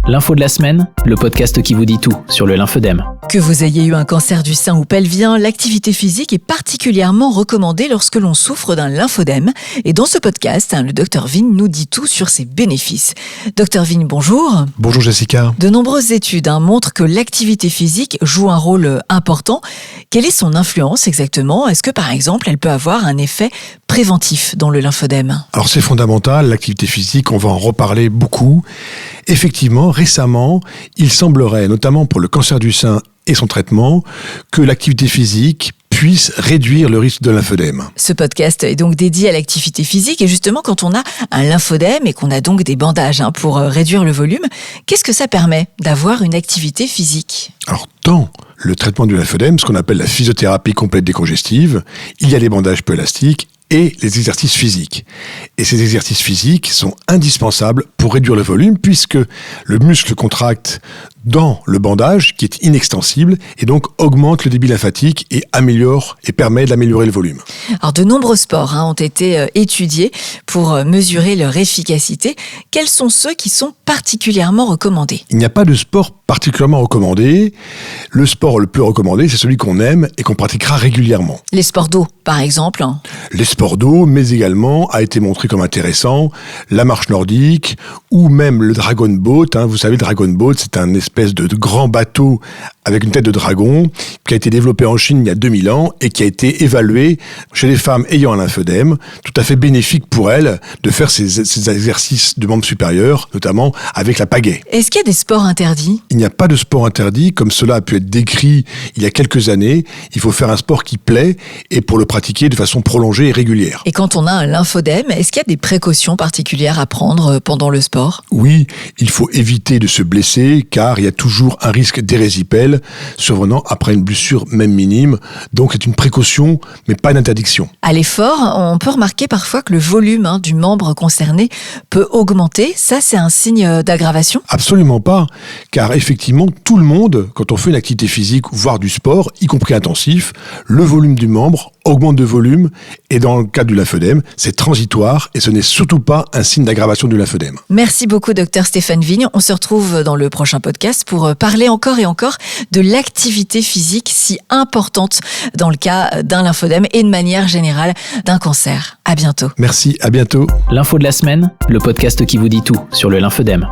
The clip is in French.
L'info de la semaine, le podcast qui vous dit tout sur le lymphodème. Que vous ayez eu un cancer du sein ou pelvien, l'activité physique est particulièrement recommandée lorsque l'on souffre d'un lymphodème. Et dans ce podcast, le Dr Vigne nous dit tout sur ses bénéfices. Dr Vigne, bonjour. Bonjour Jessica. De nombreuses études montrent que l'activité physique joue un rôle important. Quelle est son influence exactement ? Est-ce que par exemple, elle peut avoir un effet préventif dans le lymphodème ? Alors c'est fondamental, l'activité physique, on va en reparler beaucoup. Effectivement, récemment, il semblerait, notamment pour le cancer du sein et son traitement, que l'activité physique puisse réduire le risque de lymphodème. Ce podcast est donc dédié à l'activité physique et justement quand on a un lymphodème et qu'on a donc des bandages pour réduire le volume, qu'est-ce que ça permet d'avoir une activité physique ? Alors dans le traitement du lymphodème, ce qu'on appelle la physiothérapie complète décongestive, il y a les bandages peu élastiques et les exercices physiques. Et ces exercices physiques sont indispensables pour réduire le volume puisque le muscle contracte dans le bandage qui est inextensible et donc augmente le débit lymphatique et améliore et permet d'améliorer le volume. Alors de nombreux sports ont été étudiés pour mesurer leur efficacité. Quels sont ceux qui sont particulièrement recommandés ? Il n'y a pas de sport particulièrement recommandé. Le sport le plus recommandé, c'est celui qu'on aime et qu'on pratiquera régulièrement. Les sports d'eau, par exemple. Les sports d'eau, mais également, a été montré comme intéressant, la marche nordique ou même le dragon boat. Vous savez, le dragon boat, c'est un espèce de grand bateau avec une tête de dragon qui a été développé en Chine il y a 2000 ans et qui a été évalué chez les femmes ayant un lymphodème, tout à fait bénéfique pour elles de faire ces exercices de membres supérieurs, notamment avec la pagaie. Est-ce qu'il y a des sports interdits ? Il n'y a pas de sport interdit, comme cela a pu être décrit il y a quelques années. Il faut faire un sport qui plaît et pour le pratiquer de façon prolongée et régulière. Et quand on a un lymphodème, est-ce qu'il y a des précautions particulières à prendre pendant le sport ? Oui, il faut éviter de se blesser car il y a toujours un risque d'érésipèle survenant après une blessure même minime. Donc c'est une précaution mais pas une interdiction. À l'effort, on peut remarquer parfois que le volume du membre concerné peut augmenter. Ça, c'est un signe d'aggravation ? Absolument pas, car effectivement, tout le monde, quand on fait une activité physique, voire du sport, y compris intensif, le volume du membre augmente de volume et dans le cas du lymphodème, c'est transitoire et ce n'est surtout pas un signe d'aggravation du lymphodème. Merci beaucoup, Dr Stéphane Vigne. On se retrouve dans le prochain podcast pour parler encore et encore de l'activité physique si importante dans le cas d'un lymphodème et de manière générale d'un cancer. À bientôt. Merci, à bientôt. L'info de la semaine, le podcast qui vous dit tout sur le lymphodème.